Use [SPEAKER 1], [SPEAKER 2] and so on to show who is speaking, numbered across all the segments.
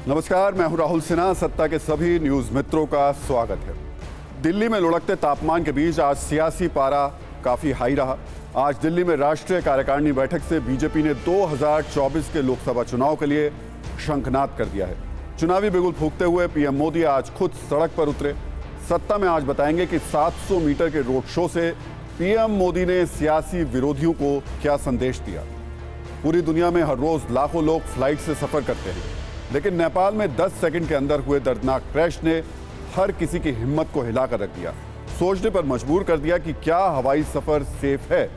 [SPEAKER 1] नमस्कार, मैं हूं राहुल सिन्हा। सत्ता के सभी न्यूज मित्रों का स्वागत है। दिल्ली में लुढ़कते तापमान के बीच आज सियासी पारा काफी हाई रहा। आज दिल्ली में राष्ट्रीय कार्यकारिणी बैठक से बीजेपी ने 2024 के लोकसभा चुनाव के लिए शंखनाद कर दिया है। चुनावी बिगुल फूंकते हुए पीएम मोदी आज खुद सड़क पर उतरे। सत्ता में आज बताएंगे कि 700 मीटर के रोड शो से पीएम मोदी ने सियासी विरोधियों को क्या संदेश दिया। पूरी दुनिया में हर रोज लाखों लोग फ्लाइट से सफर करते हैं, लेकिन नेपाल में 10 सेकंड के अंदर हुए दर्दनाक क्रैश ने हर किसी की हिम्मत को हिलाकर रख दिया, सोचने पर मजबूर कर दिया कि क्या हवाई सफर सेफ है।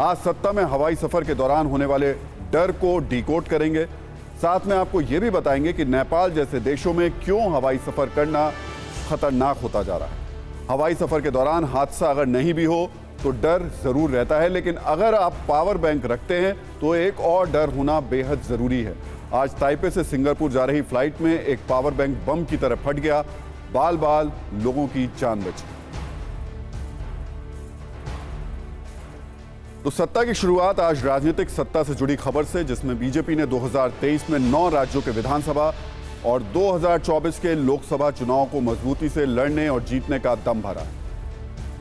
[SPEAKER 1] आज सत्ता में हवाई सफर के दौरान होने वाले डर को डिकोड करेंगे। साथ में आपको यह भी बताएंगे कि नेपाल जैसे देशों में क्यों हवाई सफर करना खतरनाक होता जा रहा है। हवाई सफर के दौरान हादसा अगर नहीं भी हो तो डर जरूर रहता है, लेकिन अगर आप पावर बैंक रखते हैं तो एक और डर होना बेहद जरूरी है। आज ताइपे से सिंगापुर जा रही फ्लाइट में एक पावर बैंक बम की तरह फट गया, बाल बाल लोगों की जान बची। तो सत्ता की शुरुआत आज राजनीतिक सत्ता से जुड़ी खबर से, जिसमें बीजेपी ने 2023 में 9 राज्यों के विधानसभा और 2024 के लोकसभा चुनाव को मजबूती से लड़ने और जीतने का दम भरा।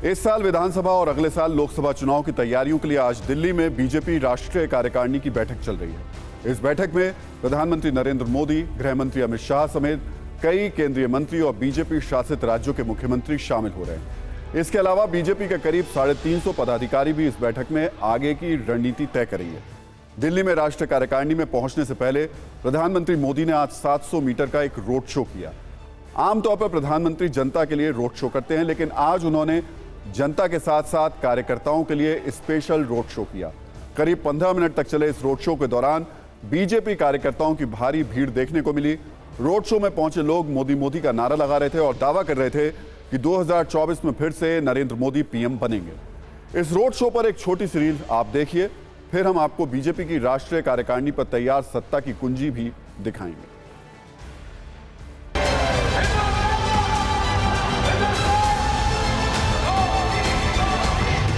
[SPEAKER 1] इस साल विधानसभा और अगले साल लोकसभा चुनाव की तैयारियों के लिए आज दिल्ली में बीजेपी राष्ट्रीय कार्यकारिणी की बैठक चल रही है। इस बैठक में प्रधानमंत्री नरेंद्र मोदी, गृह मंत्री अमित शाह समेत कई केंद्रीय मंत्री और बीजेपी शासित राज्यों के मुख्यमंत्री शामिल हो रहे हैं। इसके अलावा बीजेपी के करीब 350 पदाधिकारी भी इस बैठक में आगे की रणनीति तय करेंगे। दिल्ली में राष्ट्रीय कार्यकारिणी में पहुंचने से पहले प्रधानमंत्री मोदी ने आज 700 मीटर का एक रोड शो किया। आमतौर पर प्रधानमंत्री जनता के लिए रोड शो करते हैं, लेकिन आज उन्होंने जनता के साथ साथ कार्यकर्ताओं के लिए स्पेशल रोड शो किया। करीब 15 मिनट तक चले इस रोड शो के दौरान बीजेपी कार्यकर्ताओं की भारी भीड़ देखने को मिली। रोड शो में पहुंचे लोग मोदी मोदी का नारा लगा रहे थे और दावा कर रहे थे कि 2024 में फिर से नरेंद्र मोदी पीएम बनेंगे। इस रोड शो पर एक छोटी सी रील आप देखिए, फिर हम आपको बीजेपी की राष्ट्रीय कार्यकारिणी पर तैयार सत्ता की कुंजी भी दिखाएंगे।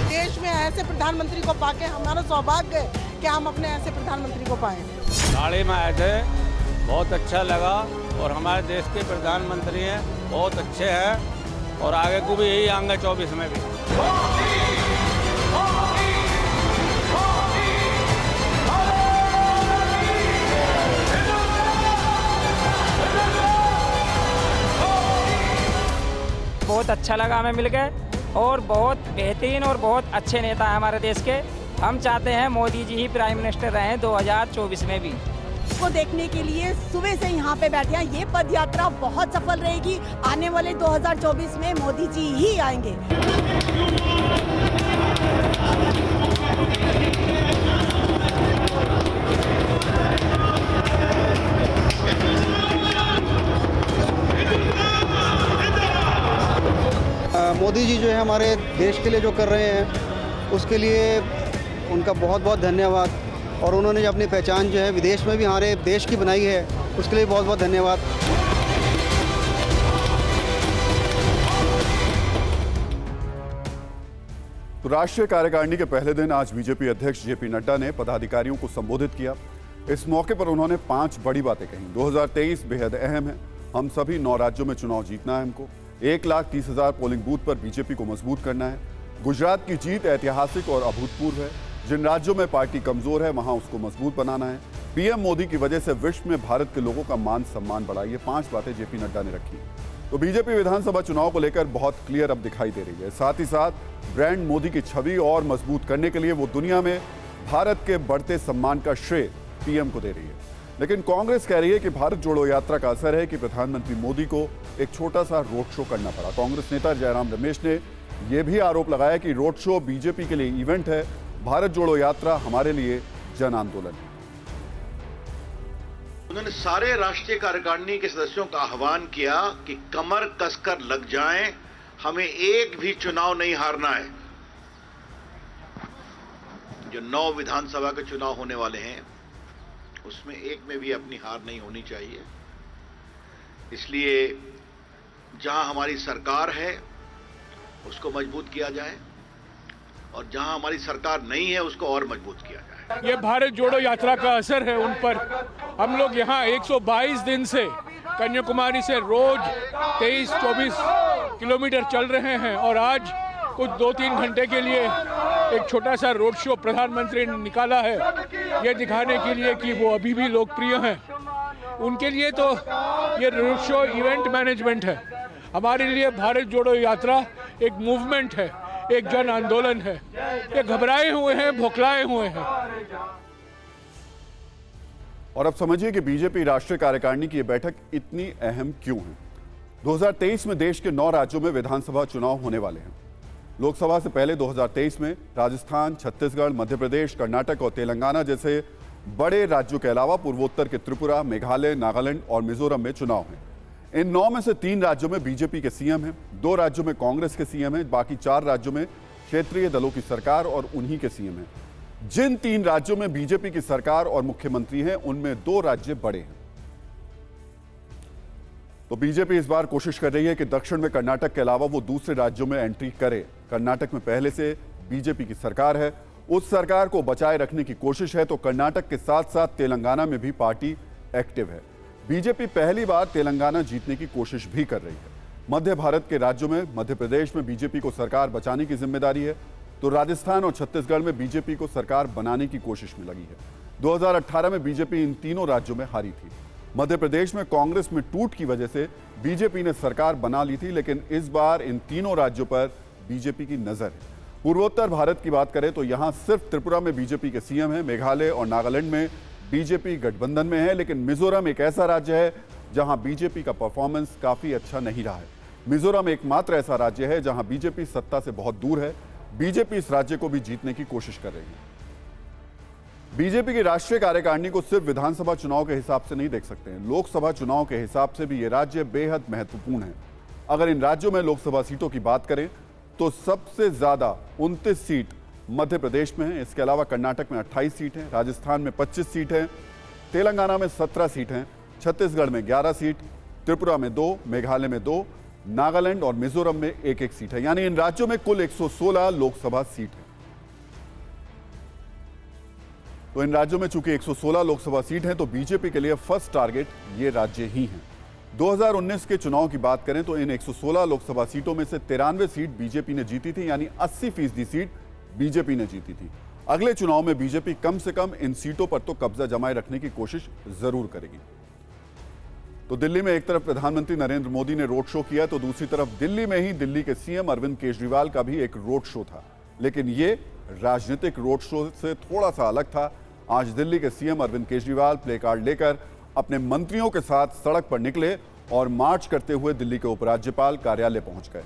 [SPEAKER 2] देश में ऐसे प्रधानमंत्री को पाके हमारा सौभाग्य है कि हम अपने ऐसे प्रधानमंत्री को पाए।
[SPEAKER 3] गाड़ी में आए थे, बहुत अच्छा लगा और हमारे देश के प्रधानमंत्री हैं, बहुत अच्छे हैं और आगे को भी यही आएंगे 24 में भी।
[SPEAKER 4] बहुत अच्छा लगा हमें मिलकर और बहुत बेहतरीन और बहुत अच्छे नेता हैं हमारे देश के। हम चाहते हैं मोदी जी ही प्राइम मिनिस्टर रहें 2024 में भी।
[SPEAKER 5] को देखने के लिए सुबह से यहाँ पे बैठे हैं। ये पद यात्रा बहुत सफल रहेगी। आने वाले 2024 में मोदी जी ही आएंगे।
[SPEAKER 6] मोदी जी जो है हमारे देश के लिए जो कर रहे हैं उसके लिए उनका बहुत बहुत धन्यवाद, और उन्होंने जो अपनी पहचान जो है विदेश में भी हमारे देश की बनाई है उसके लिए बहुत बहुत धन्यवाद।
[SPEAKER 1] तो राष्ट्रीय कार्यकारिणी के पहले दिन आज बीजेपी अध्यक्ष जेपी नड्डा ने पदाधिकारियों को संबोधित किया। इस मौके पर उन्होंने 5 बड़ी बातें कही। 2023 बेहद अहम है, हम सभी 9 राज्यों में चुनाव जीतना है। हमको 1,30,000 पोलिंग बूथ पर बीजेपी को मजबूत करना है। गुजरात की जीत ऐतिहासिक और अभूतपूर्व है। जिन राज्यों में पार्टी कमजोर है वहां उसको मजबूत बनाना है। पीएम मोदी की वजह से विश्व में भारत के लोगों का मान सम्मान बढ़ा। ये 5 बातें जेपी नड्डा ने रखी। तो बीजेपी विधानसभा चुनाव को लेकर बहुत क्लियर अब दिखाई दे रही है। साथ ही साथ ब्रांड मोदी की छवि और मजबूत करने के लिए वो दुनिया में भारत के बढ़ते सम्मान का श्रेय पीएम को दे रही है। लेकिन कांग्रेस कह रही है कि भारत जोड़ो यात्रा का असर है कि प्रधानमंत्री मोदी को एक छोटा सा रोड शो करना पड़ा। कांग्रेस नेता जयराम रमेश ने यह भी आरोप लगाया कि रोड शो बीजेपी के लिए इवेंट है, भारत जोड़ो यात्रा हमारे लिए जन आंदोलन है।
[SPEAKER 7] उन्होंने सारे राष्ट्रीय कार्यकारिणी के सदस्यों का आह्वान किया कि कमर कसकर लग जाएं, हमें एक भी चुनाव नहीं हारना है। जो 9 विधानसभा के चुनाव होने वाले हैं उसमें एक में भी अपनी हार नहीं होनी चाहिए। इसलिए जहां हमारी सरकार है उसको मजबूत किया जाए और जहां हमारी सरकार नहीं है उसको और मजबूत किया जाए।
[SPEAKER 8] ये भारत जोड़ो यात्रा का असर है उन पर। हम लोग यहाँ 122 दिन से कन्याकुमारी से रोज 23-24 किलोमीटर चल रहे हैं और आज कुछ 2-3 घंटे के लिए एक छोटा सा रोड शो प्रधानमंत्री ने निकाला है, ये दिखाने के लिए कि वो अभी भी लोकप्रिय हैं। उनके लिए तो ये रोड शो इवेंट मैनेजमेंट है, हमारे लिए भारत जोड़ो यात्रा एक मूवमेंट है, एक जन आंदोलन है। ये घबराए हुए हैं, भोखलाए हुए हैं।
[SPEAKER 1] और अब समझिए कि बीजेपी राष्ट्रीय कार्यकारिणी की यह बैठक इतनी अहम क्यों है। 2023 में देश के 9 राज्यों में विधानसभा चुनाव होने वाले हैं। लोकसभा से पहले 2023 में राजस्थान, छत्तीसगढ़, मध्य प्रदेश, कर्नाटक और तेलंगाना जैसे बड़े राज्यों के अलावा पूर्वोत्तर के त्रिपुरा, मेघालय, नागालैंड और मिजोरम में चुनाव हैं। इन 9 में से 3 राज्यों में बीजेपी के सीएम हैं, 2 राज्यों में कांग्रेस के सीएम हैं, बाकी 4 राज्यों में क्षेत्रीय दलों की सरकार और उन्हीं के सीएम हैं। जिन 3 राज्यों में बीजेपी की सरकार और मुख्यमंत्री हैं, उनमें 2 राज्य बड़े हैं। तो बीजेपी इस बार कोशिश कर रही है कि दक्षिण में कर्नाटक के अलावा वो दूसरे राज्यों में एंट्री करे। कर्नाटक में पहले से बीजेपी की सरकार है, उस सरकार को बचाए रखने की कोशिश है। तो कर्नाटक के साथ साथ तेलंगाना में भी पार्टी एक्टिव है। बीजेपी पहली बार तेलंगाना जीतने की कोशिश भी कर रही है। मध्य भारत के राज्यों में मध्य प्रदेश में बीजेपी को सरकार बचाने की जिम्मेदारी है, तो राजस्थान और छत्तीसगढ़ में बीजेपी को सरकार बनाने की कोशिश में लगी है। 2018 में बीजेपी इन तीनों राज्यों में हारी थी। मध्य प्रदेश में कांग्रेस में टूट की वजह से बीजेपी ने सरकार बना ली थी, लेकिन इस बार इन तीनों राज्यों पर बीजेपी की नजर है। पूर्वोत्तर भारत की बात करें तो यहां सिर्फ त्रिपुरा में बीजेपी के सीएम हैं, मेघालय और नागालैंड में बीजेपी गठबंधन में है, लेकिन मिजोरम एक ऐसा राज्य है जहां बीजेपी का परफॉर्मेंस काफी अच्छा नहीं रहा है। मिजोरम एकमात्र ऐसा राज्य है जहां बीजेपी सत्ता से बहुत दूर है। बीजेपी इस राज्य को भी जीतने की कोशिश कर रही है। बीजेपी की राष्ट्रीय कार्यकारिणी को सिर्फ विधानसभा चुनाव के हिसाब से नहीं देख सकते हैं, लोकसभा चुनाव के हिसाब से भी ये राज्य बेहद महत्वपूर्ण है। अगर इन राज्यों में लोकसभा सीटों की बात करें तो सबसे ज्यादा 29 सीट मध्य प्रदेश में है। इसके अलावा कर्नाटक में 28 सीट हैं, राजस्थान में 25 सीट हैं, तेलंगाना में 17 सीट हैं, छत्तीसगढ़ में 11 सीट, त्रिपुरा में 2, मेघालय में 2, नागालैंड और मिजोरम में 1-1 सीट है। यानी इन राज्यों में कुल 116 लोकसभा सीट है। तो इन राज्यों में चूंकि 116 लोकसभा सीट हैं, तो बीजेपी के लिए फर्स्ट टारगेट ये राज्य ही हैं। 2019 के चुनाव की बात करें तो इन 116 लोकसभा सीटों में से 93 सीट बीजेपी ने जीती थी, यानी 80% सीट बीजेपी ने जीती थी। अगले चुनाव में बीजेपी कम से कम इन सीटों पर तो कब्जा जमाए रखने की कोशिश जरूर करेगी। तो दिल्ली में एक तरफ प्रधानमंत्री नरेंद्र मोदी ने रोड शो किया, तो दूसरी तरफ दिल्ली में ही दिल्ली के सीएम अरविंद केजरीवाल का भी एक रोड शो था, लेकिन ये राजनीतिक रोड शो से थोड़ा सा अलग था। आज दिल्ली के CM Arvind Kejriwal placard लेकर अपने मंत्रियों के साथ सड़क पर निकले और मार्च करते हुए दिल्ली के उपराज्यपाल कार्यालय पहुंच गए।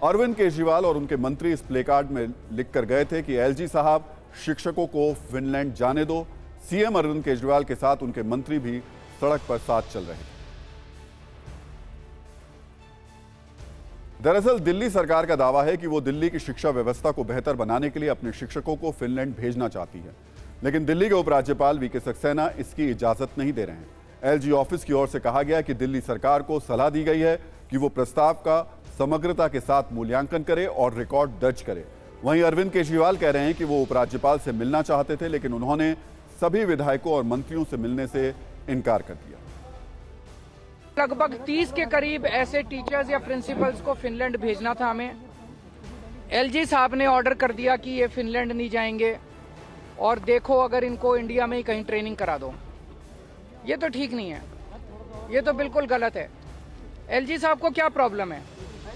[SPEAKER 1] अरविंद केजरीवाल और उनके मंत्री इस प्ले कार्ड में लिखकर गए थे कि एलजी साहब, शिक्षकों को फिनलैंड जाने दो। सीएम अरविंद केजरीवाल के साथ उनके मंत्री भी सड़क पर साथ चल रहे थे। दरअसल दिल्ली सरकार का दावा है कि वो दिल्ली की शिक्षा व्यवस्था को बेहतर बनाने के लिए अपने शिक्षकों को फिनलैंड भेजना चाहती है, लेकिन दिल्ली के उपराज्यपाल वीके सक्सेना इसकी इजाजत नहीं दे रहे हैं। एलजी ऑफिस की ओर से कहा गया कि दिल्ली सरकार को सलाह दी गई है कि वो प्रस्ताव का समग्रता के साथ मूल्यांकन करे और रिकॉर्ड दर्ज करे। वहीं अरविंद केजरीवाल कह रहे हैं कि वो उपराज्यपाल से मिलना चाहते थे, लेकिन उन्होंने सभी विधायकों और मंत्रियों से मिलने से इनकार कर दिया।
[SPEAKER 4] लगभग 30 के करीब ऐसे टीचर्स या प्रिंसिपल्स को फिनलैंड भेजना था हमें। एलजी साहब ने ऑर्डर कर दिया कि ये फिनलैंड नहीं जाएंगे और देखो अगर इनको इंडिया में ही कहीं ट्रेनिंग करा दो। ये तो ठीक नहीं है, ये तो बिल्कुल गलत है। एलजी साहब को क्या प्रॉब्लम है?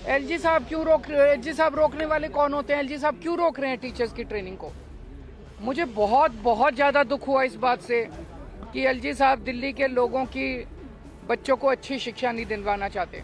[SPEAKER 4] एलजी साहब क्यों रोक रहे हैं? एलजी साहब रोकने वाले कौन होते हैं? एलजी साहब क्यों रोक रहे हैं टीचर्स की ट्रेनिंग को? मुझे बहुत ज़्यादा दुख हुआ इस बात से कि एलजी साहब दिल्ली के लोगों की बच्चों को अच्छी शिक्षा नहीं दिलवाना चाहते।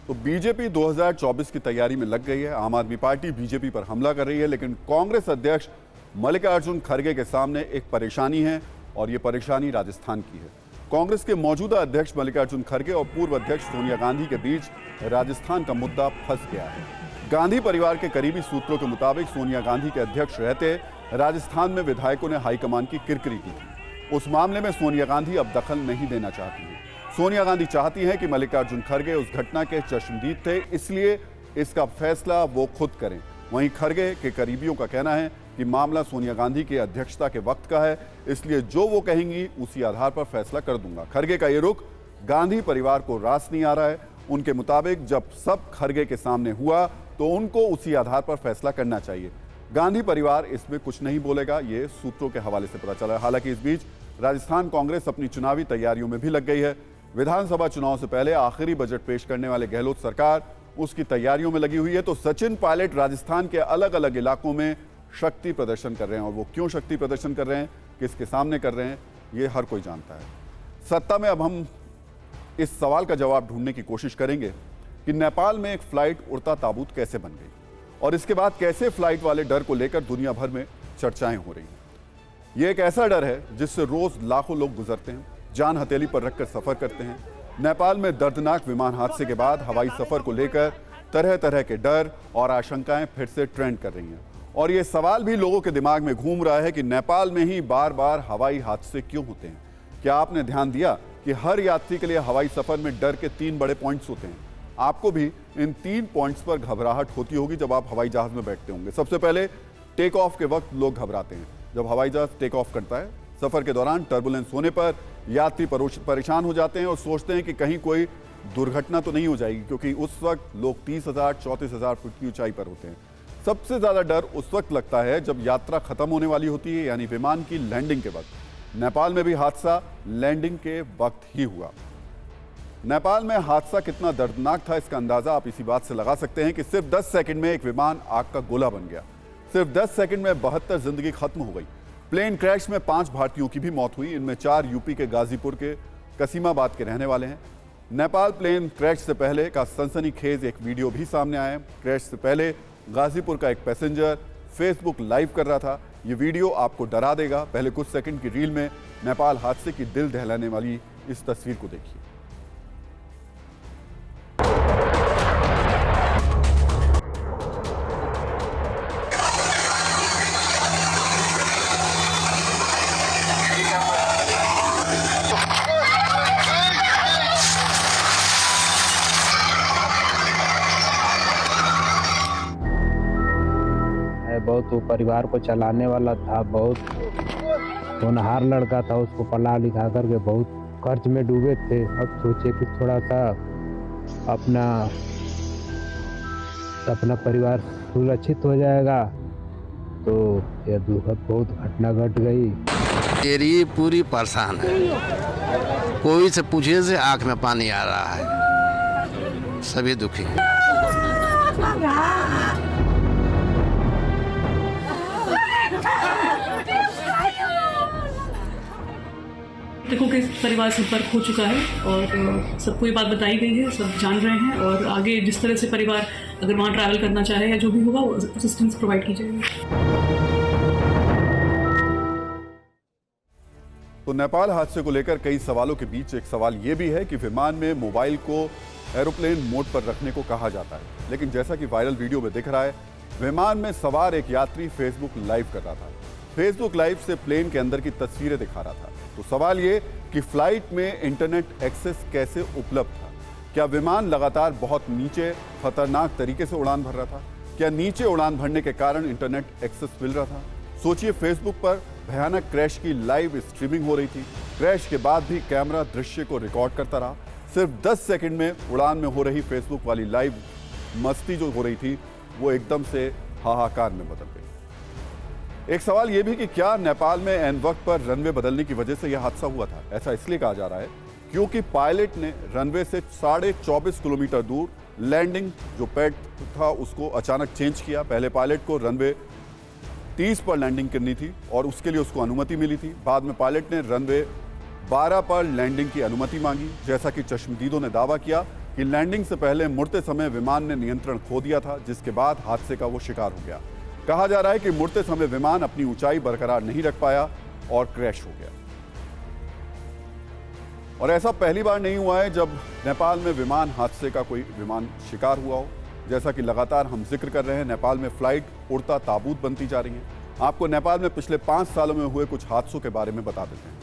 [SPEAKER 1] तो बीजेपी 2024 की तैयारी में लग गई है। आम आदमी पार्टी बीजेपी पर हमला कर रही है, लेकिन कांग्रेस अध्यक्ष मल्लिकार्जुन खड़गे के सामने एक परेशानी है और ये परेशानी राजस्थान की है। कांग्रेस के मौजूदा अध्यक्ष मल्लिकार्जुन खड़गे और पूर्व अध्यक्ष सोनिया गांधी के बीच राजस्थान का मुद्दा फंस गया है। गांधी परिवार के करीबी सूत्रों के मुताबिक सोनिया गांधी के अध्यक्ष रहते राजस्थान में विधायकों ने हाईकमान की किरकिरी की थी। उस मामले में सोनिया गांधी अब दखल नहीं देना चाहती है। सोनिया गांधी चाहती हैं कि मल्लिकार्जुन खड़गे उस घटना के चश्मदीद थे, इसलिए इसका फैसला वो खुद करें। वहीं खड़गे के करीबियों का कहना है कि मामला सोनिया गांधी की अध्यक्षता के वक्त का है, इसलिए जो वो कहेंगी उसी आधार पर फैसला कर दूंगा। खड़गे का ये रुख गांधी परिवार को रास नहीं आ रहा है। उनके मुताबिक जब सब खरगे के सामने हुआ तो उनको उसी आधार पर फैसला करना चाहिए। गांधी परिवार इसमें कुछ नहीं बोलेगा, ये सूत्रों के हवाले से पता चला है। हालांकि इस बीच राजस्थान कांग्रेस अपनी चुनावी तैयारियों में भी लग गई है। विधानसभा चुनाव से पहले आखिरी बजट पेश करने वाले गहलोत सरकार उसकी तैयारियों में लगी हुई है। तो सचिन पायलट राजस्थान के अलग अलग इलाकों में शक्ति प्रदर्शन कर रहे हैं, और वो क्यों शक्ति प्रदर्शन कर रहे हैं, किसके सामने कर रहे हैं, ये हर कोई जानता है। सत्ता में अब हम इस सवाल का जवाब ढूंढने की कोशिश करेंगे कि नेपाल में एक फ्लाइट उड़ता ताबूत कैसे बन गई, और इसके बाद कैसे फ्लाइट वाले डर को लेकर दुनिया भर में चर्चाएं हो रही हैं। ये एक ऐसा डर है जिससे रोज लाखों लोग गुजरते हैं, जान हथेली पर रखकर सफर करते हैं। नेपाल में दर्दनाक विमान हादसे के बाद हवाई सफर को लेकर तरह तरह के डर और आशंकाएं फिर से ट्रेंड कर रही हैं, और ये सवाल भी लोगों के दिमाग में घूम रहा है कि नेपाल में ही बार बार हवाई हादसे क्यों होते हैं। क्या आपने ध्यान दिया कि हर यात्री के लिए हवाई सफर में डर के 3 बड़े पॉइंट्स होते हैं। आपको भी इन 3 पॉइंट्स पर घबराहट होती होगी जब आप हवाई जहाज में बैठते होंगे। सबसे पहले टेक ऑफ के वक्त लोग घबराते हैं। जब हवाई जहाज टेक ऑफ करता है, सफर के दौरान टर्बुलेंस होने पर यात्री परेशान हो जाते हैं और सोचते हैं कि कहीं कोई दुर्घटना तो नहीं हो जाएगी, क्योंकि उस वक्त लोग 30,000 34,000 फुट की ऊंचाई पर होते हैं। सबसे ज्यादा डर उस वक्त लगता है जब यात्रा खत्म होने वाली होती है, यानी विमान की लैंडिंग के वक्त। नेपाल में भी हादसा लैंडिंग के वक्त ही हुआ। नेपाल में हादसा कितना दर्दनाक था, इसका अंदाजा आप इसी बात से लगा सकते हैं कि सिर्फ 10 सेकंड में एक विमान आग का गोला बन गया। सिर्फ 10 सेकंड में 72 जिंदगी खत्म हो गई। प्लेन क्रैश में 5 भारतीयों की भी मौत हुई। इनमें 4 यूपी के गाजीपुर के कसीमाबाद के रहने वाले हैं। नेपाल प्लेन क्रैश से पहले का सनसनीखेज एक वीडियो भी सामने आया है। क्रैश से पहले गाजीपुर का एक पैसेंजर फेसबुक लाइव कर रहा था। ये वीडियो आपको डरा देगा। पहले कुछ सेकंड की रील में नेपाल हादसे की दिल दहलाने वाली इस तस्वीर को देखिए।
[SPEAKER 9] बहुत वो परिवार को चलाने वाला था, बहुत होनहार लड़का था, उसको पढ़ा लिखा करके बहुत कर्ज में डूबे थे। अब सोचे कि थोड़ा सा अपना परिवार सुरक्षित हो जाएगा, तो यह दुखद बहुत घटना घट गई।
[SPEAKER 10] एरिया पूरी परेशान है, कोई से पूछे से आंख में पानी आ रहा है, सभी दुखी हैं।
[SPEAKER 11] देखो कि परिवार संपर्क हो चुका है और सबको ये बात बताई गई है, सब जान रहे हैं, और आगे जिस तरह से परिवार अगर वहाँ ट्रैवल करना चाहे या जो भी होगा वो असिस्टेंस प्रोवाइड की जाएगी।
[SPEAKER 1] तो नेपाल हादसे को लेकर कई सवालों के बीच एक सवाल यह भी है कि विमान में मोबाइल को एरोप्लेन मोड पर रखने को कहा जाता है, लेकिन जैसा कि वायरल वीडियो में दिख रहा है, विमान में सवार एक यात्री फेसबुक लाइव कर रहा था। फेसबुक लाइव से प्लेन के अंदर की तस्वीरें दिखा रहा था। तो सवाल ये कि फ्लाइट में इंटरनेट एक्सेस कैसे उपलब्ध था? क्या विमान लगातार बहुत नीचे खतरनाक तरीके से उड़ान भर रहा था? क्या नीचे उड़ान भरने के कारण इंटरनेट एक्सेस मिल रहा था? सोचिए, फेसबुक पर भयानक क्रैश की लाइव स्ट्रीमिंग हो रही थी। क्रैश के बाद भी कैमरा दृश्य को रिकॉर्ड करता रहा। सिर्फ 10 सेकंड में उड़ान में हो रही फेसबुक वाली लाइव मस्ती जो हो रही थी, वो एकदम से हाहाकार में बदल गई। एक सवाल यह भी कि क्या नेपाल में एन वक्त पर रनवे बदलने की वजह से यह हादसा हुआ था? ऐसा इसलिए कहा जा रहा है क्योंकि पायलट ने रनवे से 24.5 किलोमीटर दूर लैंडिंग जो पैड था उसको अचानक चेंज किया। पहले पायलट को रनवे 30 पर लैंडिंग करनी थी और उसके लिए उसको अनुमति मिली थी। बाद में पायलट ने रनवे 12 पर लैंडिंग की अनुमति मांगी। जैसा कि चश्मदीदों ने दावा किया कि लैंडिंग से पहले मुड़ते समय विमान ने नियंत्रण खो दिया था, जिसके बाद हादसे का वो शिकार हो गया। कहा जा रहा है कि मुड़ते समय विमान अपनी ऊंचाई बरकरार नहीं रख पाया और क्रैश हो गया। और ऐसा पहली बार नहीं हुआ है जब नेपाल में विमान हादसे का कोई विमान शिकार हुआ हो। जैसा कि लगातार हम जिक्र कर रहे हैं, नेपाल में फ्लाइट उड़ता ताबूत बनती जा रही है। आपको नेपाल में पिछले 5 सालों में हुए कुछ हादसों के बारे में बता देते हैं।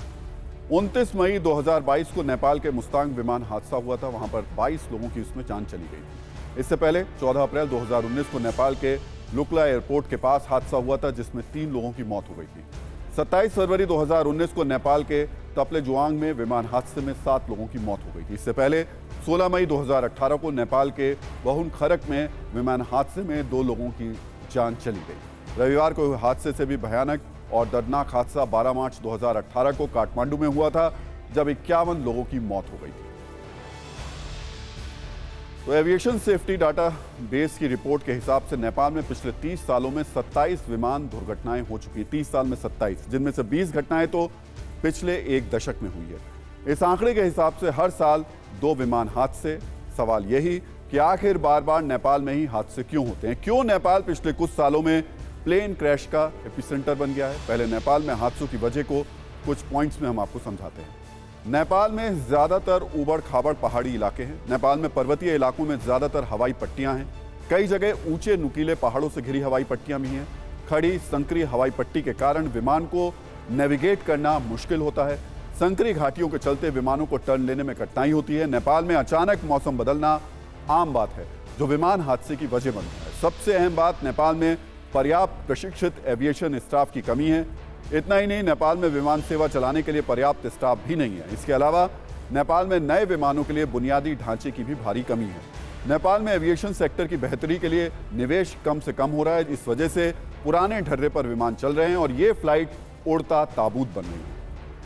[SPEAKER 1] 29 मई 2022 को नेपाल के मुस्तांग विमान हादसा हुआ था। वहां पर 22 लोगों की उसमें जान चली गई थी। इससे पहले 14 अप्रैल 2019 को नेपाल के लुकला एयरपोर्ट के पास हादसा हुआ था, जिसमें 3 लोगों की मौत हो गई थी। 27 फरवरी 2019 को नेपाल के तपलेजुआंग में विमान हादसे में 7 लोगों की मौत हो गई थी। इससे पहले 16 मई 2018 को नेपाल के बहुन खरक में विमान हादसे में 2 लोगों की जान चली गई। रविवार को हुए हादसे से भी भयानक और दर्दनाक हादसा 12 मार्च 2018 को काठमांडू में हुआ था, जब 51 लोगों की मौत हो गई थी। तो एविएशन सेफ्टी डाटा बेस की रिपोर्ट के हिसाब से नेपाल में पिछले 30 सालों में 27 विमान दुर्घटनाएं हो चुकी। 30 साल में 27, जिनमें से 20 घटनाएं तो पिछले 1 दशक में हुई है। इस आंकड़े के हिसाब से हर साल 2 विमान हादसे। सवाल यही कि आखिर बार बार नेपाल में ही हादसे क्यों होते हैं? क्यों नेपाल पिछले कुछ सालों में प्लेन क्रैश का एपिसेंटर बन गया है? पहले नेपाल में हादसों की वजह को कुछ पॉइंट्स में हम आपको समझाते हैं। नेपाल में ज़्यादातर ऊबड़ खाबड़ पहाड़ी इलाके हैं। नेपाल में पर्वतीय इलाकों में ज़्यादातर हवाई पट्टियां हैं। कई जगह ऊंचे नुकीले पहाड़ों से घिरी हवाई पट्टियां भी हैं। खड़ी संकरी हवाई पट्टी के कारण विमान को नेविगेट करना मुश्किल होता है। संकरी घाटियों के चलते विमानों को टर्न लेने में कठिनाई होती है। नेपाल में अचानक मौसम बदलना आम बात है, जो विमान हादसे की वजह बनता है। सबसे अहम बात, नेपाल में पर्याप्त प्रशिक्षित एविएशन स्टाफ की कमी है। इतना ही नहीं, नेपाल में विमान सेवा चलाने के लिए पर्याप्त स्टाफ भी नहीं है। इसके अलावा नेपाल में नए विमानों के लिए बुनियादी ढांचे की भी भारी कमी है। नेपाल में एविएशन सेक्टर की बेहतरी के लिए निवेश कम से कम हो रहा है। इस वजह से पुराने ढर्रे पर विमान चल रहे हैं और ये फ्लाइट उड़ता ताबूत बन रही है।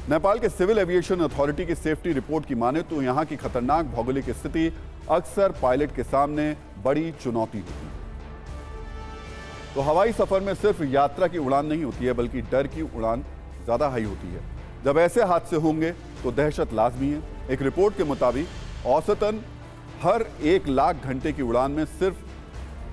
[SPEAKER 1] नेपाल के सिविल एविएशन अथॉरिटी की सेफ्टी रिपोर्ट की माने तो यहाँ की खतरनाक भौगोलिक स्थिति अक्सर पायलट के सामने बड़ी चुनौती होती है। तो हवाई सफर में सिर्फ यात्रा की उड़ान नहीं होती है, बल्कि डर की उड़ान ज़्यादा हाई होती है। जब ऐसे हादसे होंगे तो दहशत लाजमी है। एक रिपोर्ट के मुताबिक औसतन हर 1 लाख घंटे की उड़ान में सिर्फ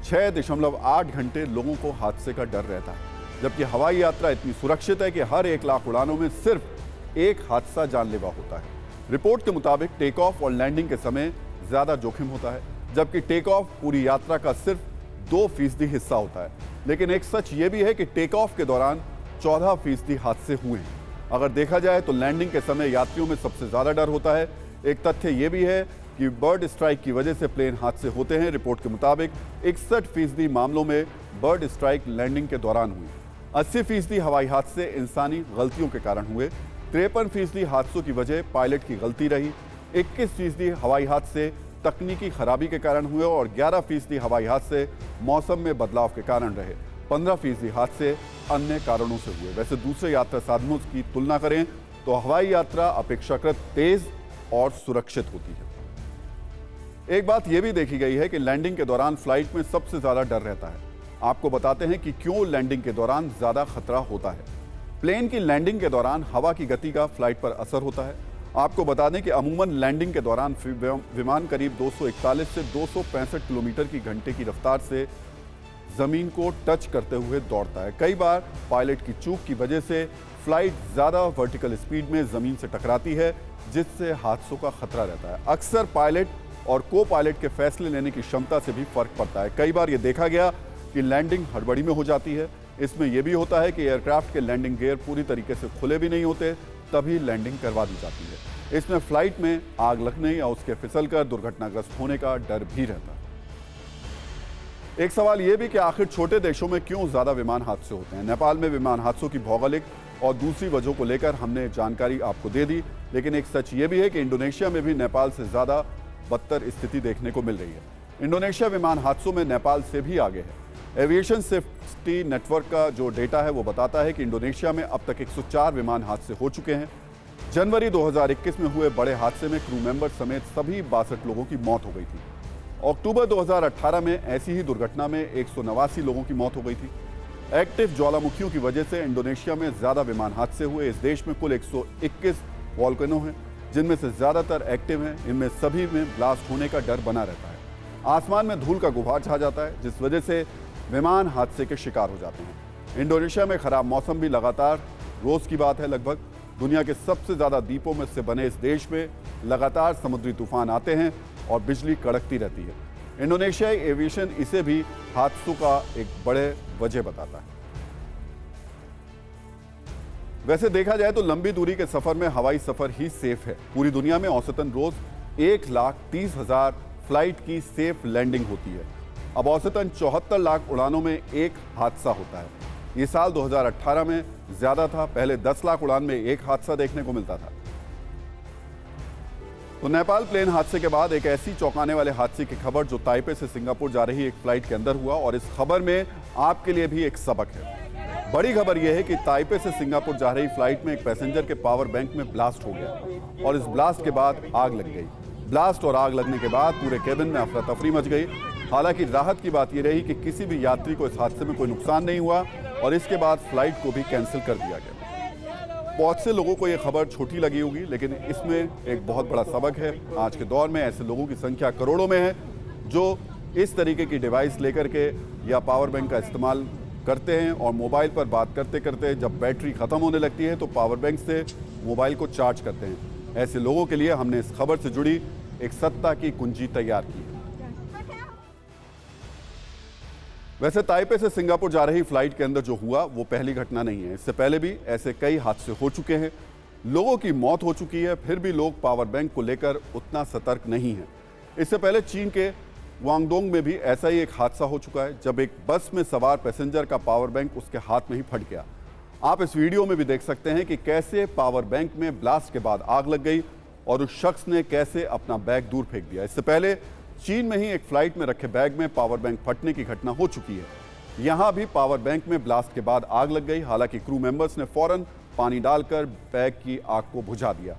[SPEAKER 1] 6.8 घंटे लोगों को हादसे का डर रहता है, जबकि हवाई यात्रा इतनी सुरक्षित है कि हर 1 लाख उड़ानों में सिर्फ 1 हादसा जानलेवा होता है। रिपोर्ट के मुताबिक टेक ऑफ और लैंडिंग के समय ज़्यादा जोखिम होता है, जबकि टेक ऑफ पूरी यात्रा का सिर्फ 2% हिस्सा होता है। लेकिन एक सच ये भी है कि टेक ऑफ के दौरान 14% हादसे हुए हैं। अगर देखा जाए तो लैंडिंग के समय यात्रियों में सबसे ज़्यादा डर होता है। एक तथ्य ये भी है कि बर्ड स्ट्राइक की वजह से प्लेन हादसे होते हैं। रिपोर्ट के मुताबिक 61% मामलों में बर्ड स्ट्राइक लैंडिंग के दौरान हुई। 80% हवाई हादसे इंसानी गलतियों के कारण हुए। 53% हादसों की वजह पायलट की गलती रही। 21% हवाई हादसे तकनीकी खराबी के कारण हुए और 11% हवाई हादसे मौसम में बदलाव के कारण रहे। 15% हादसे अन्य कारणों से हुए। वैसे दूसरे यात्रा साधनों की तुलना करें तो हवाई यात्रा अपेक्षाकृत तेज और सुरक्षित होती है। एक बात यह भी देखी गई है कि लैंडिंग के दौरान फ्लाइट में सबसे ज्यादा डर रहता है। आपको बताते हैं कि क्यों लैंडिंग के दौरान ज्यादा खतरा होता है। प्लेन की लैंडिंग के दौरान हवा की गति का फ्लाइट पर असर होता है। आपको बता दें कि अमूमन लैंडिंग के दौरान विमान करीब 241 से 265 किलोमीटर की घंटे की रफ्तार से जमीन को टच करते हुए दौड़ता है। कई बार पायलट की चूक की वजह से फ्लाइट ज़्यादा वर्टिकल स्पीड में ज़मीन से टकराती है, जिससे हादसों का खतरा रहता है। अक्सर पायलट और को पायलट के फैसले लेने की क्षमता से भी फर्क पड़ता है। कई बार ये देखा गया कि लैंडिंग हड़बड़ी में हो जाती है। इसमें यह भी होता है कि एयरक्राफ्ट के लैंडिंग गियर पूरी तरीके से खुले भी नहीं होते, तभी लैंडिंग करवा दी जाती है। इसमें फ्लाइट में आग लगने या उसके फिसलकर दुर्घटनाग्रस्त होने का डर भी रहता है। एक सवाल यह भी कि आखिर छोटे देशों में क्यों ज्यादा विमान हादसे होते हैं। नेपाल में विमान हादसों की भौगोलिक और दूसरी वजहों को लेकर हमने जानकारी आपको दे दी, लेकिन एक सच ये भी है कि इंडोनेशिया में भी नेपाल से ज्यादा बदतर स्थिति देखने को मिल रही है। इंडोनेशिया विमान हादसों में नेपाल से भी आगे है। एविएशन सेफ्टी नेटवर्क का जो डेटा है वो बताता है कि इंडोनेशिया में अब तक 104 विमान हादसे हो चुके हैं। जनवरी 2021 में हुए बड़े हादसे में क्रू मेंबर समेत सभी 62 लोगों की मौत हो गई थी। अक्टूबर 2018 में ऐसी ही दुर्घटना में 189 लोगों की मौत हो गई थी। एक्टिव ज्वालामुखियों की वजह से इंडोनेशिया में ज्यादा विमान हादसे हुए। इस देश में कुल 121 वॉल्केनो हैं, जिनमें से ज्यादातर एक्टिव हैं। इनमें सभी में ब्लास्ट होने का डर बना रहता है। आसमान में धूल का गुबार छा जाता है, जिस वजह से विमान हादसे के शिकार हो जाते हैं। इंडोनेशिया में खराब मौसम भी लगातार रोज की बात है। लगभग दुनिया के सबसे ज्यादा द्वीपों में से बने इस देश में लगातार समुद्री तूफान आते हैं और बिजली कड़कती रहती है। इंडोनेशियाई एविएशन इसे भी हादसों का एक बड़े वजह बताता है। वैसे देखा जाए तो लंबी दूरी के सफर में हवाई सफर ही सेफ है। पूरी दुनिया में औसतन रोज 1,30,000 फ्लाइट की सेफ लैंडिंग होती है। अब औसतन 74 लाख उड़ानों में एक हादसा होता है। ये साल 2018 में ज्यादा था। पहले 10 लाख उड़ान में एक हादसा देखने को मिलता था। तो नेपाल प्लेन हादसे के बाद एक ऐसी चौंकाने वाले हादसे की खबर जो ताइपे से सिंगापुर जा रही एक फ्लाइट के अंदर हुआ, और इस खबर में आपके लिए भी एक सबक है। बड़ी खबर यह है कि ताइपे से सिंगापुर जा रही फ्लाइट में एक पैसेंजर के पावर बैंक में ब्लास्ट हो गया और इस ब्लास्ट के बाद आग लग गई। ब्लास्ट और आग लगने के बाद पूरे केबिन में अफरा तफरी मच गई। हालांकि राहत की बात यह रही कि किसी भी यात्री को इस हादसे में कोई नुकसान नहीं हुआ और इसके बाद फ्लाइट को भी कैंसिल कर दिया गया। बहुत से लोगों को यह खबर छोटी लगी होगी, लेकिन इसमें एक बहुत बड़ा सबक है। आज के दौर में ऐसे लोगों की संख्या करोड़ों में है जो इस तरीके की डिवाइस लेकर के या पावर बैंक का इस्तेमाल करते हैं और मोबाइल पर बात करते करते जब बैटरी खत्म होने लगती है तो पावर बैंक से मोबाइल को चार्ज करते हैं। ऐसे लोगों के लिए हमने इस खबर से जुड़ी एक सत्ता की कुंजी तैयार की है। वैसे ताइपे से सिंगापुर जा रही फ्लाइट के अंदर जो हुआ वो पहली घटना नहीं है। इससे पहले भी ऐसे कई हादसे हो चुके हैं, लोगों की मौत हो चुकी है, फिर भी लोग पावर बैंक को लेकर उतना सतर्क नहीं है। इससे पहले चीन के ग्वांगडोंग में भी ऐसा ही एक हादसा हो चुका है, जब एक बस में सवार पैसेंजर का पावर बैंक उसके हाथ में ही फट गया। आप इस वीडियो में भी देख सकते हैं कि कैसे पावर बैंक में ब्लास्ट के बाद आग लग गई और उस शख्स ने कैसे अपना बैग दूर फेंक दिया। इससे पहले चीन में ही एक फ्लाइट में रखे बैग में पावर बैंक फटने की घटना हो चुकी है। यहां भी पावर बैंक में ब्लास्ट के बाद आग लग गई। हालांकि क्रू मेंबर्स ने फौरन पानी डालकर बैग की आग को बुझा दिया।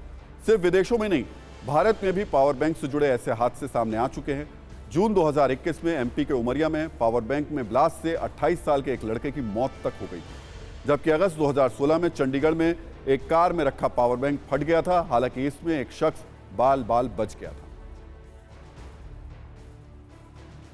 [SPEAKER 1] सिर्फ विदेशों में नहीं, भारत में भी पावर बैंक से जुड़े ऐसे हादसे सामने आ चुके हैं। जून 2021 में एमपी के उमरिया में पावर बैंक में ब्लास्ट से 28 साल के एक लड़के की मौत तक हो गई, जबकि अगस्त 2016 में चंडीगढ़ में एक कार में रखा पावर बैंक फट गया था। हालांकि इसमें एक शख्स बाल बाल बच गया था।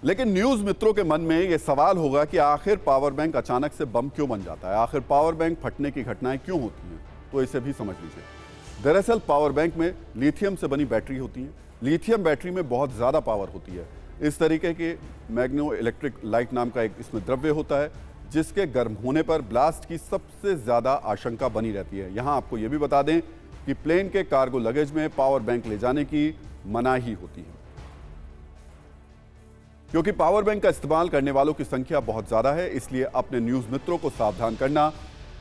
[SPEAKER 1] लेकिन न्यूज मित्रों के मन में यह सवाल होगा कि आखिर पावर बैंक अचानक से बम क्यों बन जाता है, आखिर पावर बैंक फटने की घटनाएं क्यों होती हैं। तो इसे भी समझ लीजिए। दरअसल पावर बैंक में लिथियम से बनी बैटरी होती है। लिथियम बैटरी में बहुत ज़्यादा पावर होती है। इस तरीके के मैग्नो इलेक्ट्रिक लाइट नाम का एक इसमें द्रव्य होता है जिसके गर्म होने पर ब्लास्ट की सबसे ज़्यादा आशंका बनी रहती है। यहाँ आपको ये भी बता दें कि प्लेन के कार्गो लगेज में पावर बैंक ले जाने की मनाही होती है, क्योंकि पावर बैंक का इस्तेमाल करने वालों की संख्या बहुत ज़्यादा है। इसलिए अपने न्यूज़ मित्रों को सावधान करना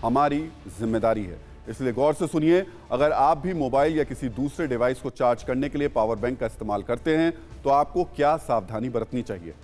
[SPEAKER 1] हमारी जिम्मेदारी है। इसलिए गौर से सुनिए, अगर आप भी मोबाइल या किसी दूसरे डिवाइस को चार्ज करने के लिए पावर बैंक का इस्तेमाल करते हैं तो आपको क्या सावधानी बरतनी चाहिए।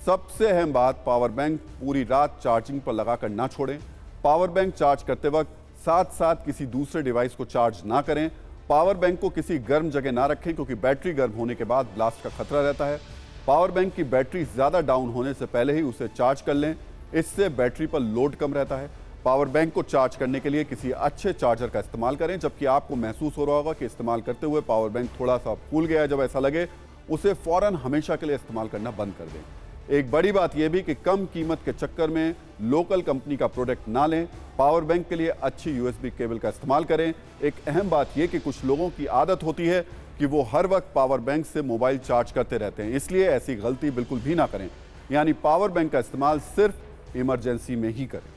[SPEAKER 1] सबसे अहम बात, पावर बैंक पूरी रात चार्जिंग पर लगाकर ना छोड़ें। पावर बैंक चार्ज करते वक्त साथ साथ किसी दूसरे डिवाइस को चार्ज ना करें। पावर बैंक को किसी गर्म जगह ना रखें, क्योंकि बैटरी गर्म होने के बाद ब्लास्ट का खतरा रहता है। पावर बैंक की बैटरी ज़्यादा डाउन होने से पहले ही उसे चार्ज कर लें, इससे बैटरी पर लोड कम रहता है। पावर बैंक को चार्ज करने के लिए किसी अच्छे चार्जर का इस्तेमाल करें। जबकि आपको महसूस हो रहा होगा कि इस्तेमाल करते हुए पावर बैंक थोड़ा सा फूल गया है, जब ऐसा लगे उसे फ़ौरन हमेशा के लिए इस्तेमाल करना बंद कर दें। एक बड़ी बात यह भी कि कम कीमत के चक्कर में लोकल कंपनी का प्रोडक्ट ना लें। पावर बैंक के लिए अच्छी यूएसबी केबल का इस्तेमाल करें। एक अहम बात यह कि कुछ लोगों की आदत होती है कि वो हर वक्त पावर बैंक से मोबाइल चार्ज करते रहते हैं, इसलिए ऐसी गलती बिल्कुल भी ना करें। यानी पावर बैंक का इस्तेमाल सिर्फ इमरजेंसी में ही करें।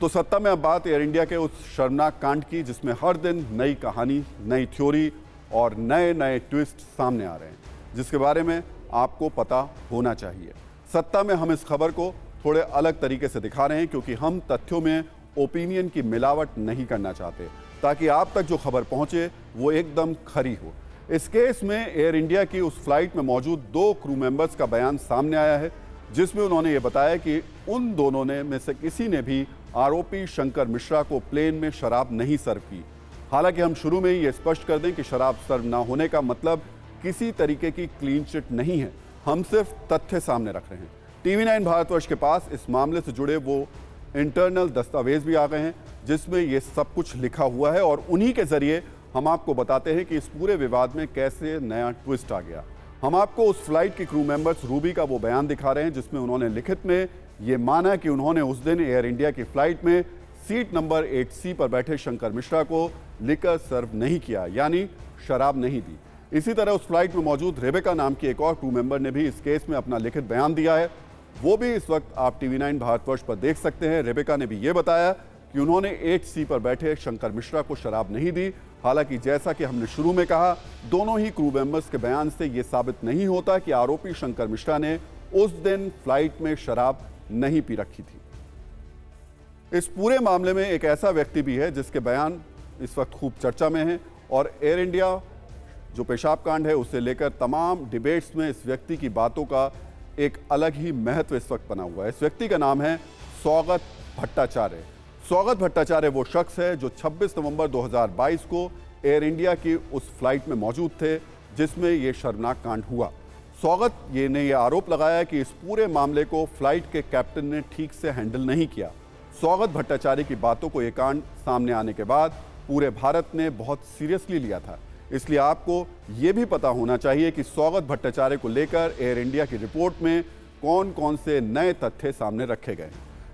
[SPEAKER 1] तो सत्ता में अब बात एयर इंडिया के उस शर्मनाक कांड की जिसमें हर दिन नई कहानी, नई थ्योरी और नए नए ट्विस्ट सामने आ रहे हैं, जिसके बारे में आपको पता होना चाहिए। सत्ता में हम इस खबर को थोड़े अलग तरीके से दिखा रहे हैं, क्योंकि हम तथ्यों में ओपिनियन की मिलावट नहीं करना चाहते, ताकि आप तक जो खबर पहुंचे वो एकदम खरी हो। इस केस में एयर इंडिया की उस फ्लाइट में मौजूद 2 क्रू मेंबर्स का बयान सामने आया है, जिसमें उन्होंने ये बताया कि उन दोनों ने में से किसी ने भी आरोपी शंकर मिश्रा को प्लेन में शराब नहीं सर्व की। हालांकि हम शुरू में ही ये स्पष्ट कर दें कि शराब सर्व ना होने का मतलब किसी तरीके की क्लीन चिट नहीं है। हम सिर्फ तथ्य सामने रख रहे हैं। TV9 भारतवर्ष के पास इस मामले से जुड़े वो इंटरनल दस्तावेज भी आ गए हैं जिसमें ये सब कुछ लिखा हुआ है, और उन्हीं के जरिए हम आपको बताते हैं कि इस पूरे विवाद में कैसे नया ट्विस्ट आ गया। हम आपको उस फ्लाइट के क्रू मेंबर्स रूबी का वो बयान दिखा रहे हैं जिसमें उन्होंने लिखित में ये माना कि उन्होंने उस दिन एयर इंडिया की फ्लाइट में सीट नंबर 8C पर बैठे शंकर मिश्रा को लिकर सर्व नहीं किया, यानी शराब नहीं दी। इसी तरह उस फ्लाइट में मौजूद रेबेका नाम की एक और क्रू मेंबर ने भी इस केस में अपना लिखित बयान दिया है। वो भी इस वक्त आप TV9 भारतवर्ष पर देख सकते हैं। रेबेका ने भी ये बताया कि उन्होंने 8C पर बैठे शंकर मिश्रा को शराब नहीं दी। हालांकि जैसा कि हमने शुरू में कहा, दोनों ही क्रू मेंबर्स के बयान से यह साबित नहीं होता कि आरोपी शंकर मिश्रा ने उस दिन फ्लाइट में शराब नहीं पी रखी थी। इस पूरे मामले में एक ऐसा व्यक्ति भी है जिसके बयान इस वक्त खूब चर्चा में है, और एयर इंडिया जो पेशाब कांड है उसे लेकर तमाम डिबेट्स में इस व्यक्ति की बातों का एक अलग ही महत्व इस वक्त बना हुआ है। इस व्यक्ति का नाम है सौगत भट्टाचार्य। सौगत भट्टाचार्य वो शख्स है जो 26 नवंबर 2022 को एयर इंडिया की उस फ्लाइट में मौजूद थे जिसमें ये शर्मनाक कांड हुआ। सौगत ने ये आरोप लगाया कि इस पूरे मामले को फ्लाइट के कैप्टन ने ठीक से हैंडल नहीं किया। सौगत भट्टाचार्य की बातों को ये कांड सामने आने के बाद पूरे भारत ने बहुत सीरियसली लिया था। इसलिए आपको ये भी पता होना चाहिए कि सौगत भट्टाचार्य को लेकर एयर इंडिया की रिपोर्ट में कौन कौन से नए तथ्य सामने रखे गए।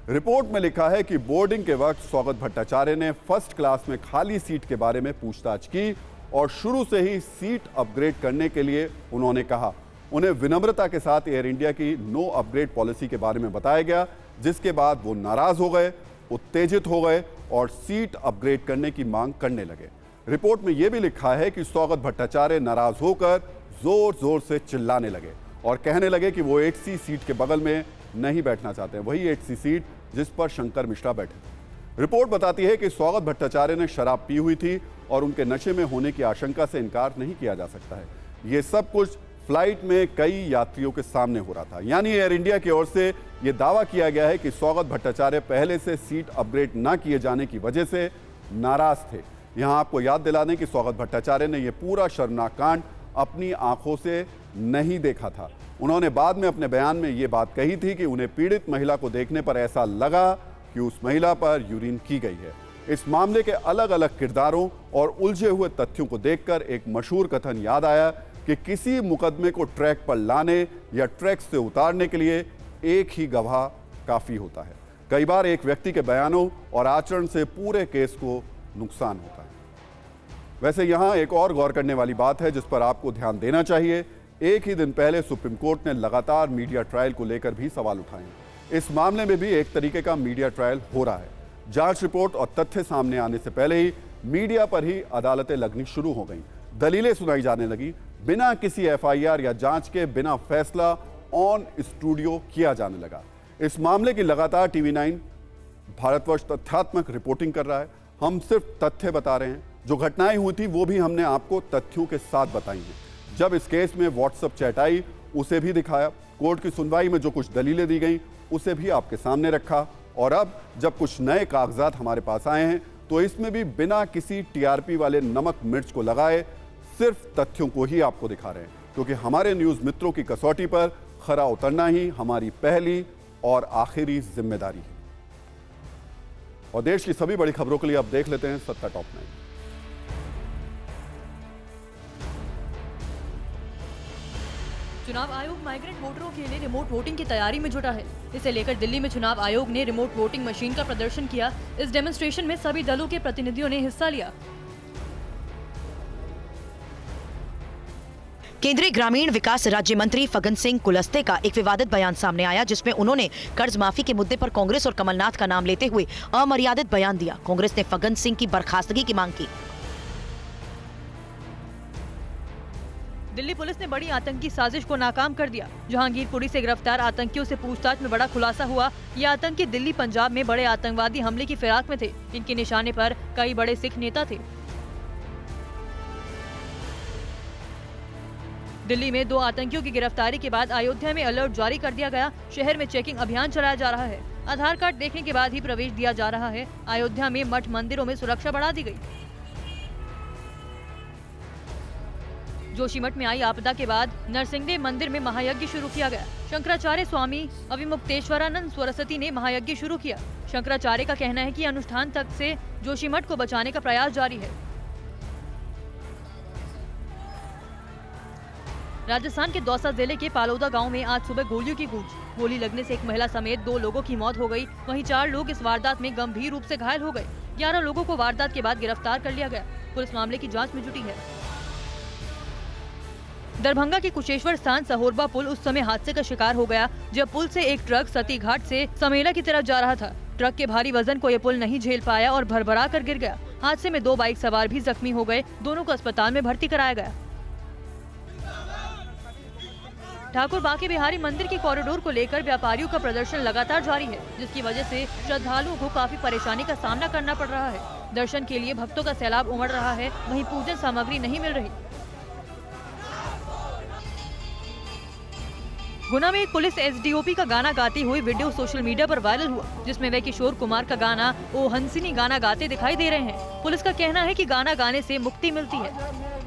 [SPEAKER 1] रिपोर्ट में लिखा है कि बोर्डिंग के वक्त सौगत भट्टाचार्य ने फर्स्ट क्लास में खाली सीट के बारे में पूछताछ की और शुरू से ही सीट अपग्रेड करने के लिए उन्होंने कहा। उन्हें विनम्रता के साथ एयर इंडिया की नो अपग्रेड पॉलिसी के बारे में बताया गया, जिसके बाद वो नाराज हो गए, उत्तेजित हो गए और सीट अपग्रेड करने की मांग करने लगे। रिपोर्ट में यह भी लिखा है कि सौगत भट्टाचार्य नाराज होकर जोर जोर से चिल्लाने लगे और कहने लगे कि वो 8C सीट के बगल में नहीं बैठना चाहते, वही 8C सीट जिस पर शंकर मिश्रा बैठे थे। रिपोर्ट बताती है कि सौगत भट्टाचार्य ने शराब पी हुई थी और उनके नशे में होने की आशंका से इनकार नहीं किया जा सकता है। ये सब कुछ फ्लाइट में कई यात्रियों के सामने हो रहा था। यानी एयर इंडिया की ओर से यह दावा किया गया है कि सौगत भट्टाचार्य पहले से सीट अपग्रेड न किए जाने की वजह से नाराज थे। यहां आपको याद दिला दें कि सौगत भट्टाचार्य ने यह पूरा शर्मनाक कांड अपनी आंखों से नहीं देखा था। उन्होंने बाद में अपने बयान में यह बात कही थी कि उन्हें पीड़ित महिला को देखने पर ऐसा लगा कि उस महिला पर यूरिन की गई है। इस मामले के अलग अलग किरदारों और उलझे हुए तथ्यों को देखकर एक मशहूर कथन याद आया कि किसी मुकदमे को ट्रैक पर लाने या ट्रैक से उतारने के लिए एक ही गवाह काफी होता है। कई बार एक व्यक्ति के बयानों और आचरण से पूरे केस को नुकसान होता है। वैसे यहां एक और गौर करने वाली बात है जिस पर आपको ध्यान देना चाहिए। एक ही दिन पहले सुप्रीम कोर्ट ने लगातार मीडिया ट्रायल को लेकर भी सवाल उठाए। इस मामले में भी एक तरीके का मीडिया ट्रायल हो रहा है। जांच रिपोर्ट और तथ्य सामने आने से पहले ही मीडिया पर ही अदालतें लगनी शुरू हो गईं, दलीलें सुनाई जाने लगी, बिना किसी FIR या जांच के बिना फैसला ऑन स्टूडियो किया जाने लगा। इस मामले की लगातार TV9 भारतवर्ष तथ्यात्मक रिपोर्टिंग कर रहा है। हम सिर्फ तथ्य बता रहे हैं, जो घटनाएं हुई थी वो भी हमने आपको तथ्यों के साथ बताई हैं। जब इस केस में व्हाट्सएप चैट आई उसे भी दिखाया, कोर्ट की सुनवाई में जो कुछ दलीलें दी गई उसे भी आपके सामने रखा, और अब जब कुछ नए कागजात हमारे पास आए हैं तो इसमें भी बिना किसी TRP वाले नमक मिर्च को लगाए सिर्फ तथ्यों को ही आपको दिखा रहे हैं, क्योंकि हमारे न्यूज़ मित्रों की कसौटी पर खरा उतरना ही हमारी पहली और आखिरी जिम्मेदारी है। और देश की सभी बड़ी खबरों के लिए अब देख लेते हैं सत्ता टॉप 9।
[SPEAKER 12] चुनाव आयोग माइग्रेंट वोटरों के लिए रिमोट वोटिंग की तैयारी में जुटा है। इसे लेकर दिल्ली में चुनाव आयोग ने रिमोट वोटिंग मशीन का प्रदर्शन किया। इस डेमोन्स्ट्रेशन में सभी दलों के प्रतिनिधियों ने हिस्सा लिया।
[SPEAKER 13] केंद्रीय ग्रामीण विकास राज्य मंत्री फग्गन सिंह कुलस्ते का एक विवादित बयान सामने आया, जिसमें उन्होंने कर्ज माफी के मुद्दे पर कांग्रेस और कमलनाथ का नाम लेते हुए अमर्यादित बयान दिया। कांग्रेस ने फग्गन सिंह की बर्खास्तगी की मांग की।
[SPEAKER 12] दिल्ली पुलिस ने बड़ी आतंकी साजिश को नाकाम कर दिया। जहांगीरपुरी से गिरफ्तार आतंकियों से पूछताछ में बड़ा खुलासा हुआ। ये आतंकी दिल्ली पंजाब में बड़े आतंकवादी हमले की फिराक में थे। इनके निशाने पर कई बड़े सिख नेता थे। दिल्ली में 2 आतंकियों की गिरफ्तारी के बाद अयोध्या में अलर्ट जारी कर दिया गया। शहर में चेकिंग अभियान चलाया जा रहा है। आधार कार्ड देखने के बाद ही प्रवेश दिया जा रहा है। अयोध्या में मठ मंदिरों में सुरक्षा बढ़ा दी गई। जोशीमठ में आई आपदा के बाद नरसिंहदेव मंदिर में महायज्ञ शुरू किया गया। शंकराचार्य स्वामी अविमुक्तेश्वरानंद सरस्वती ने महायज्ञ शुरू किया। शंकराचार्य का कहना है कि अनुष्ठान तक से जोशीमठ को बचाने का प्रयास जारी है। राजस्थान के दौसा जिले के पालोदा गांव में आज सुबह गोलियों की गूंज। गोली लगने से एक महिला समेत 2 लोगों की मौत हो गई। वहीं 4 लोग इस वारदात में गंभीर रूप से घायल हो गए। 11 लोगों को वारदात के बाद गिरफ्तार कर लिया गया। पुलिस मामले की जांच में जुटी है। दरभंगा के कुशेश्वर स्थान सहोरबा पुल उस समय हादसे का शिकार हो गया जब पुल से एक ट्रक सती घाट से समेला की तरफ जा रहा था। ट्रक के भारी वजन को यह पुल नहीं झेल पाया और भरभरा कर गिर गया। हादसे में 2 बाइक सवार भी जख्मी हो गए। दोनों को अस्पताल में भर्ती कराया गया। ठाकुर बांके बिहारी मंदिर के कॉरिडोर को लेकर व्यापारियों का प्रदर्शन लगातार जारी है, जिसकी वजह से श्रद्धालुओं को काफी परेशानी का सामना करना पड़ रहा है। दर्शन के लिए भक्तों का सैलाब उमड़ रहा है, वहीं पूजन सामग्री नहीं मिल रही। गुना में एक पुलिस एसडीओपी का गाना गाती हुई वीडियो सोशल मीडिया पर वायरल हुआ, जिसमें वे किशोर कुमार का गाना ओ हंसिनी गाना गाते दिखाई दे रहे हैं। पुलिस का कहना है कि गाना गाने से मुक्ति मिलती है।